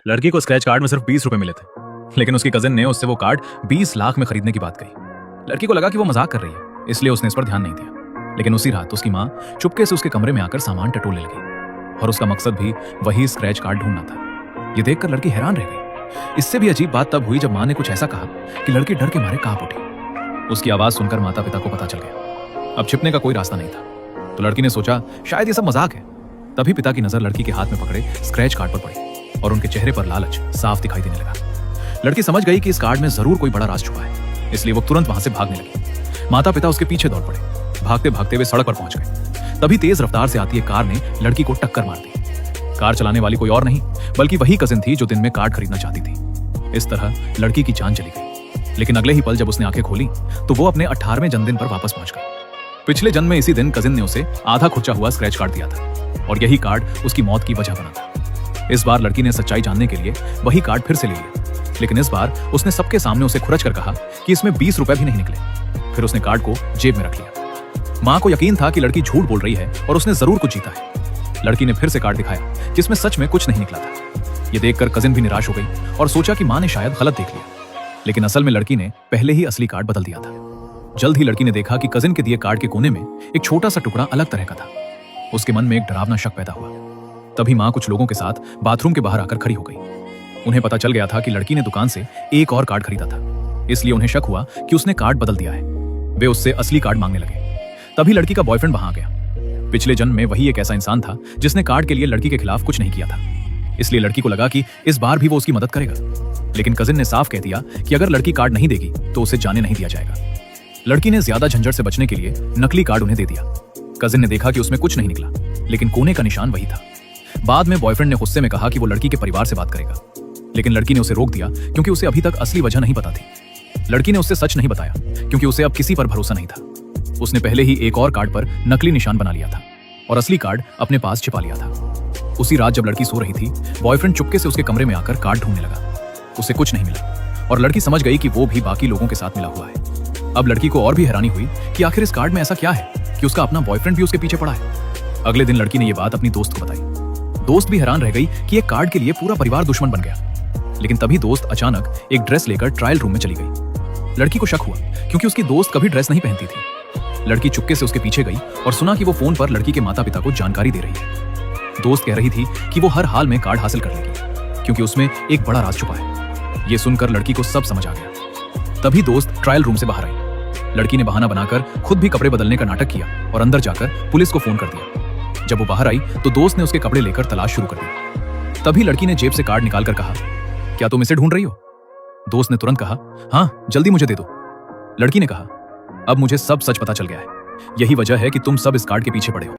लड़की को scratch card में सिर्फ 20 रुपए मिले थे, लेकिन उसकी कजिन ने उससे वो कार्ड 20 लाख में खरीदने की बात कही। लड़की को लगा कि वो मजाक कर रही है, इसलिए उसने इस पर ध्यान नहीं दिया। लेकिन उसी रात उसकी माँ चुपके से उसके कमरे में आकर सामान टटोलने लगी और उसका मकसद भी वही स्क्रैच कार्ड ढूंढना था। ये देखकर लड़की हैरान रह गई। इससे भी अजीब बात तब हुई जब माँ ने कुछ ऐसा कहा कि लड़की डर के मारे कांप उठी। उसकी आवाज सुनकर माता पिता को पता चल गया। अब छिपने का कोई रास्ता नहीं था, तो लड़की ने सोचा शायद ये सब मजाक है। तभी पिता की नजर लड़की के हाथ में पकड़े स्क्रैच कार्ड पर पड़ी और उनके चेहरे पर लालच साफ दिखाई देने लगा। लड़की समझ गई कि इस कार्ड में जरूर कोई बड़ा राज छुपा है, इसलिए वो तुरंत वहां से भागने लगी। माता पिता उसके पीछे दौड़ पड़े। भागते भागते वे सड़क पर पहुंच गए। तभी तेज रफ्तार से आती एक कार ने लड़की को टक्कर मार दी। कार चलाने वाली कोई और नहीं बल्कि वही कजिन थी जो दिन में कार्ड खरीदना चाहती थी। इस तरह लड़की की जान चली गई। लेकिन अगले ही पल जब उसने आंखें खोली तो वो अपने 18वें जन्मदिन पर वापस पहुंच गई। पिछले जन्म में इसी दिन कजिन ने उसे आधा खुर्चा हुआ स्क्रैच कार्ड दिया था और यही कार्ड उसकी मौत की वजह बना था। इस बार लड़की ने सच्चाई जानने के लिए वही कार्ड फिर से ले लिया, लेकिन इस बार उसने सबके सामने उसे खुरच कर कहा कि इसमें 20 रुपए भी नहीं निकले। फिर उसने कार्ड को जेब में रख लिया। मां को यकीन था कि लड़की झूठ बोल रही है और उसने जरूर कुछ जीता है। लड़की ने फिर से कार्ड दिखाया जिसमें सच में कुछ नहीं निकला था। ये देखकर कजिन भी निराश हो गई और सोचा कि मां ने शायद गलत देख लिया, लेकिन असल में लड़की ने पहले ही असली कार्ड बदल दिया था। जल्द ही लड़की ने देखा कि कजिन के दिए कार्ड के कोने में एक छोटा सा टुकड़ा अलग तरह का था। उसके मन में एक डरावना शक पैदा हुआ। तभी मां कुछ लोगों के साथ बाथरूम के बाहर आकर खड़ी हो गई। उन्हें पता चल गया था कि लड़की ने दुकान से एक और कार्ड खरीदा था, इसलिए उन्हें शक हुआ कि उसने कार्ड बदल दिया है। वे उससे असली कार्ड मांगने लगे। तभी लड़की का बॉयफ्रेंड वहां आ गया। पिछले जन्म में वही एक ऐसा इंसान था जिसने कार्ड के लिए लड़की के खिलाफ कुछ नहीं किया था, इसलिए लड़की को लगा कि इस बार भी वो उसकी मदद करेगा। लेकिन कजिन ने साफ कह दिया कि अगर लड़की कार्ड नहीं देगी तो उसे जाने नहीं दिया जाएगा। लड़की ने ज्यादा झंझट से बचने के लिए नकली कार्ड उन्हें दे दिया। कजिन ने देखा कि उसमें कुछ नहीं निकला, लेकिन कोने का निशान वही था। बाद में बॉयफ्रेंड ने गुस्से में कहा कि वो लड़की के परिवार से बात करेगा, लेकिन लड़की ने उसे रोक दिया क्योंकि उसे अभी तक असली वजह नहीं पता थी। लड़की ने उससे सच नहीं बताया क्योंकि उसे अब किसी पर भरोसा नहीं था। उसने पहले ही एक और कार्ड पर नकली निशान बना लिया था और असली कार्ड अपने पास छिपा लिया था। उसी रात जब लड़की सो रही थी, बॉयफ्रेंड चुपके से उसके कमरे में आकर कार्ड ढूंढने लगा। उसे कुछ नहीं मिला और लड़की समझ गई कि वो भी बाकी लोगों के साथ मिला हुआ है। अब लड़की को और भी हैरानी हुई कि आखिर इस कार्ड में ऐसा क्या है कि उसका अपना बॉयफ्रेंड भी उसके पीछे पड़ा है। अगले दिन लड़की ने यह बात अपनी दोस्त को बताई। दोस्त भी हैरान रह गई कि एक कार्ड के लिए पूरा परिवार दुश्मन बन गया। लेकिन तभी दोस्त अचानक एक ड्रेस लेकर ट्रायल रूम में चली गई। लड़की को शक हुआ क्योंकि उसकी दोस्त कभी ड्रेस नहीं पहनती थी। लड़की चुपके से उसके पीछे गई और सुना कि वो फोन पर लड़की के माता पिता को जानकारी दे रही है। दोस्त कह रही थी कि वो हर हाल में कार्ड हासिल कर लेगी क्योंकि उसमें एक बड़ा राज छुपा है। ये सुनकर लड़की को सब समझ आ गया। तभी दोस्त ट्रायल रूम से बाहर आई। लड़की ने बहाना बनाकर खुद भी कपड़े बदलने का नाटक किया और अंदर जाकर पुलिस को फोन कर दिया। जब वो बाहर आई तो दोस्त ने उसके कपड़े लेकर तलाश शुरू कर दी। तभी लड़की ने जेब से कार्ड निकालकर कहा, क्या तुम इसे ढूंढ रही हो? दोस्त ने तुरंत कहा, हाँ, जल्दी मुझे दे दो। लड़की ने कहा, अब मुझे सब सच पता चल गया है। यही वजह है कि तुम सब इस कार्ड के पीछे पड़े हो।